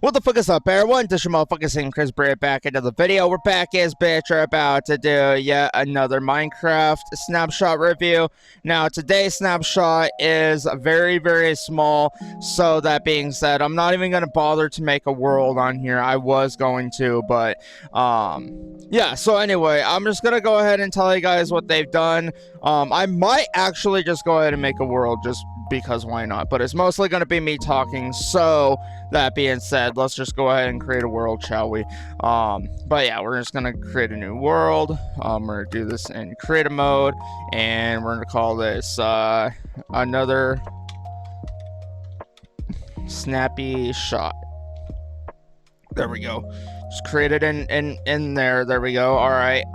What the fuck is up, everyone? This is your motherfucking Chris Bray back into the video. We're back as bitch. We're about to do yet another Minecraft snapshot review. Now, today's snapshot is very, very small. So that being said, I'm not even gonna bother to make a world on here. I was going to, but yeah. So anyway, I'm just gonna go ahead and tell you guys what they've done. I might actually just go ahead and make a world just because why not, but it's mostly going to be me talking. So that being said, let's just go ahead and create a world, shall we? But yeah, we're just going to create a new world. We're going to do this in creative mode, and we're going to call this another snappy shot. There we go. Just create it in there. There we go. All right.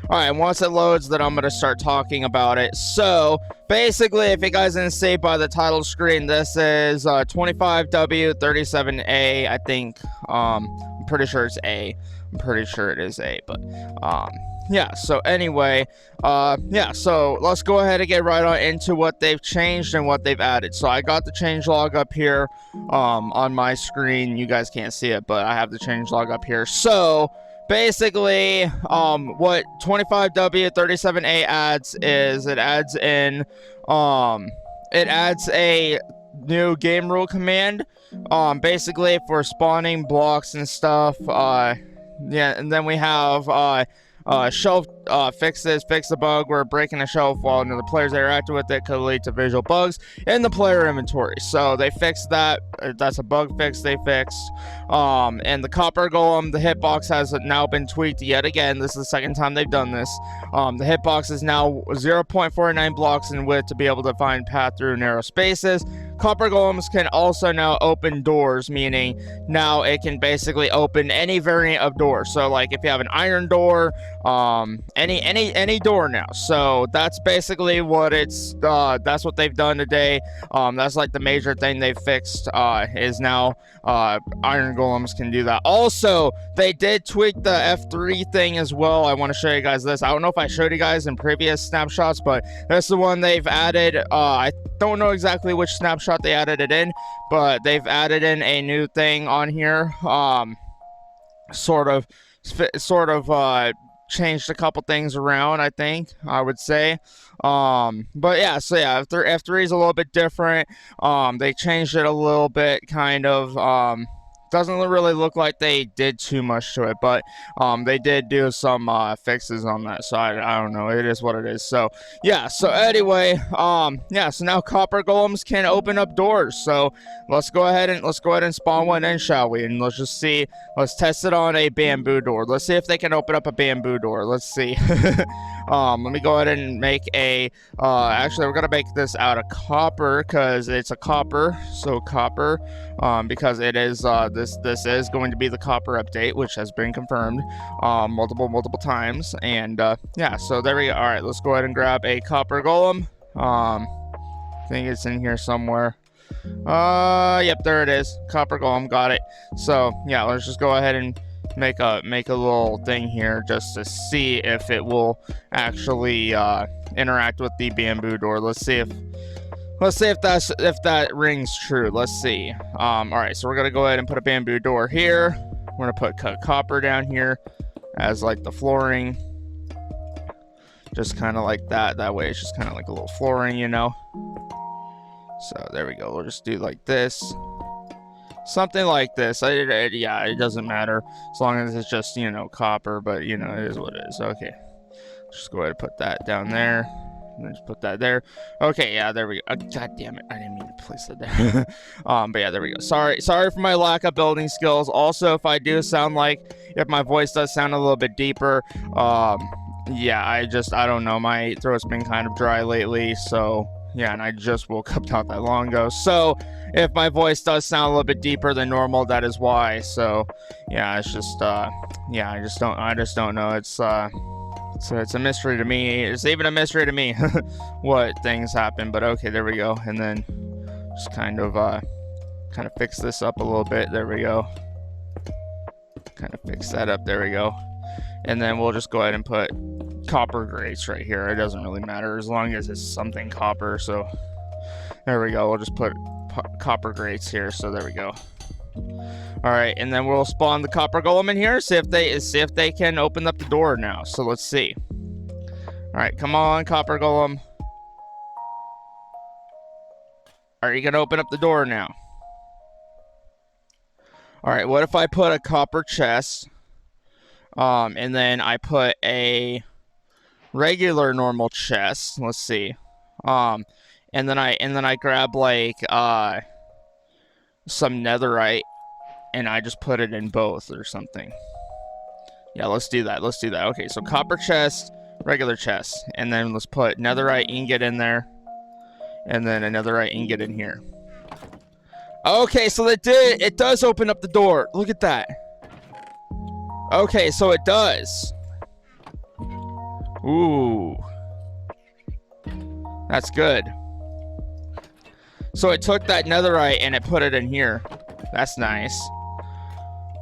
Alright, once it loads, then I'm going to start talking about it. So, basically, if you guys didn't see by the title screen, this is 25W37A, I think. I'm pretty sure it's A. I'm pretty sure it is A, but, yeah, so anyway, yeah, so let's go ahead and get right on into what they've changed and what they've added. So I got the changelog up here, on my screen. You guys can't see it, but I have the changelog up here. So, basically, what 25W37A adds is it adds in, it adds a new game rule command, basically for spawning blocks and stuff. Yeah, and then we have, shelf fixes, fix the bug where breaking a shelf while none of the players interacting with it could lead to visual bugs in the player inventory. So they fixed that. That's a bug fix they fixed. And the copper golem, the hitbox has now been tweaked yet again. This is the second time they've done this. The hitbox is now 0.49 blocks in width to be able to find path through narrow spaces. Copper golems can also now open doors, meaning now it can basically open any variant of door. So like if you have an iron door, any door now. So that's basically what it's that's what they've done today. That's like the major thing they fixed, is now iron golems can do that. Also, they did tweak the F3 thing as well. I want to show you guys this. I don't know if I showed you guys in previous snapshots, but that's the one they've added. I don't know exactly which snapshot they added it in, but they've added in a new thing on here. Sort of changed a couple things around, I think, I would say. But yeah, so yeah, F3 is a little bit different. They changed it a little bit, kind of. Doesn't really look like they did too much to it, but they did do some fixes on that side. I don't know, it is what it is. So yeah, so anyway, yeah, so now copper golems can open up doors. So let's go ahead and spawn one in, shall we? And let's just see, let's test it on a bamboo door. Let's see if they can open up a bamboo door. Let's see. Let me go ahead and make a actually we're gonna make this out of copper because it's a copper. So copper, because it is this is going to be the copper update, which has been confirmed multiple times. And yeah, so there we go. All right, let's go ahead and grab a copper golem. I think it's in here somewhere. Yep, there it is. Copper golem, got it. So yeah, let's just go ahead and make a little thing here just to see if it will actually interact with the bamboo door. Let's see if that rings true. Let's see. All right, so we're gonna go ahead and put a bamboo door here. We're gonna put copper down here as like the flooring, just kind of like that. That way, it's just kind of like a little flooring, you know. So there we go. We'll just do like this, something like this. Yeah, it doesn't matter as long as it's just, you know, copper. But you know, it is what it is. Okay, just go ahead and put that down there. And just put that there. Okay, yeah, there we go. God damn it, I didn't mean to place it there. But yeah, there we go. Sorry for my lack of building skills. Also, if I do sound like, if my voice does sound a little bit deeper, yeah, I don't know, my throat's been kind of dry lately, so yeah, and I just woke up not that long ago. So if my voice does sound a little bit deeper than normal, that is why. So yeah, it's just yeah, I just don't know. It's a mystery to me. It's even a mystery to me what things happen. But okay, there we go. And then just kind of fix this up a little bit. There we go. Kind of fix that up. There we go. And then we'll just go ahead and put copper grates right here. It doesn't really matter as long as it's something copper. So there we go. We'll just put copper grates here. So there we go. All right, and then we'll spawn the copper golem in here. See if they can open up the door now. So let's see. All right, come on, copper golem. Are you gonna open up the door now? All right, what if I put a copper chest, and then I put a regular normal chest. Let's see, and then I grab like some netherite, and I just put it in both or something. Yeah, let's do that. Let's do that. Okay, so copper chest, regular chest, and then let's put netherite ingot in there, and then a netherite ingot in here. Okay, so it does open up the door. Look at that. Okay, so it does. Ooh. That's good. So it took that netherite and it put it in here. That's nice.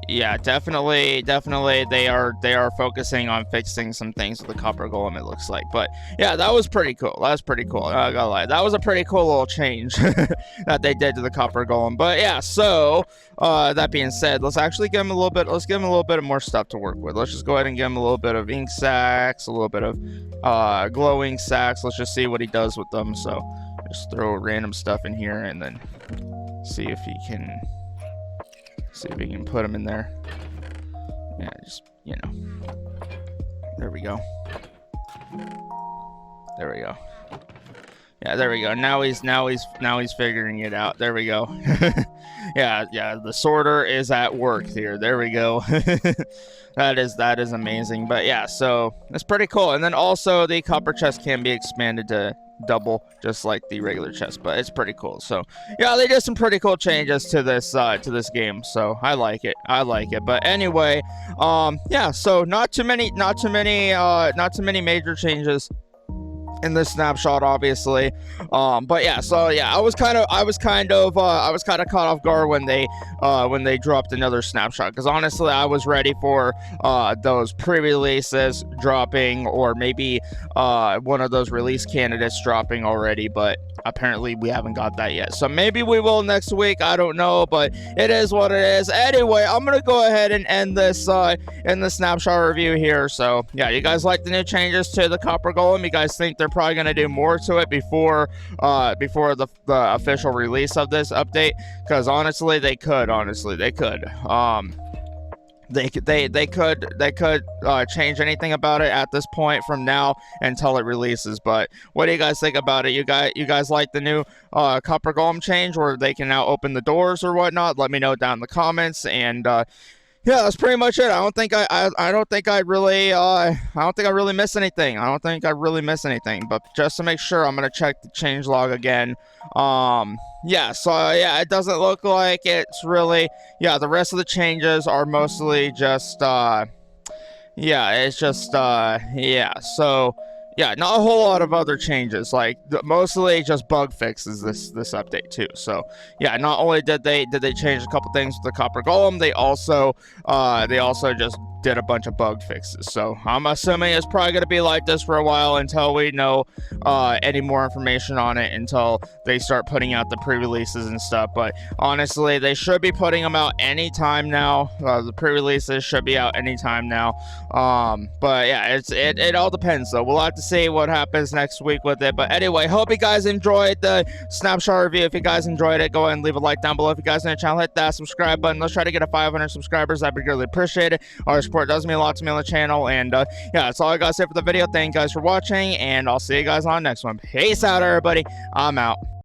Yeah, definitely they are focusing on fixing some things with the copper golem, it looks like. But yeah, that was pretty cool. That was pretty cool. I gotta lie. That was a pretty cool little change that they did to the copper golem. But yeah, so that being said, let's actually give him a little bit. Let's give him a little bit of more stuff to work with. Let's just go ahead and give him a little bit of ink sacs, a little bit of glowing sacs. Let's just see what he does with them. So just throw random stuff in here and then see if he can. See if we can put them in there. Yeah, just, you know. There we go. There we go. Yeah, there we go. Now he's figuring it out. There we go. yeah, the sorter is at work here. There we go. that is amazing. But yeah, so that's pretty cool. And then also the copper chest can be expanded to double, just like the regular chest, but it's pretty cool. So yeah, they did some pretty cool changes to this game, so I like it. But anyway, yeah, so not too many major changes in this snapshot, obviously. But yeah, so yeah, I was kind of caught off guard when they dropped another snapshot, because honestly I was ready for those pre-releases dropping, or maybe one of those release candidates dropping already, but apparently we haven't got that yet. So maybe we will next week, I don't know, but it is what it is. Anyway, I'm gonna go ahead and end this in the snapshot review here. So yeah, you guys like the new changes to the copper golem? You guys think they're probably going to do more to it before the official release of this update? Because honestly, they could. They could change anything about it at this point from now until it releases. But what do you guys think about it? You guys like the new copper golem change, where they can now open the doors or whatnot? Let me know down in the comments. And yeah, that's pretty much it. I don't think I really missed anything. But just to make sure, I'm gonna check the change log again. Yeah, so yeah, it doesn't look like it's really, yeah, the rest of the changes are mostly just yeah, it's just yeah, so yeah, not a whole lot of other changes, like mostly just bug fixes this update too. So yeah, not only did they change a couple things with the copper golem, they also just did a bunch of bug fixes. So I'm assuming it's probably going to be like this for a while until we know any more information on it, until they start putting out the pre-releases and stuff. But honestly, they should be putting them out anytime now. The pre-releases should be out anytime now. But yeah, it all depends though. We'll have to see what happens next week with it. But anyway, hope you guys enjoyed the snapshot review. If you guys enjoyed it, go ahead and leave a like down below. If you guys are new to the channel, hit that subscribe button. Let's try to get to 500 subscribers. That'd be greatly appreciated. Our support does mean a lot to me on the channel. And yeah, that's all I gotta say for the video. Thank you guys for watching, and I'll see you guys on the next one. Peace out, everybody. I'm out.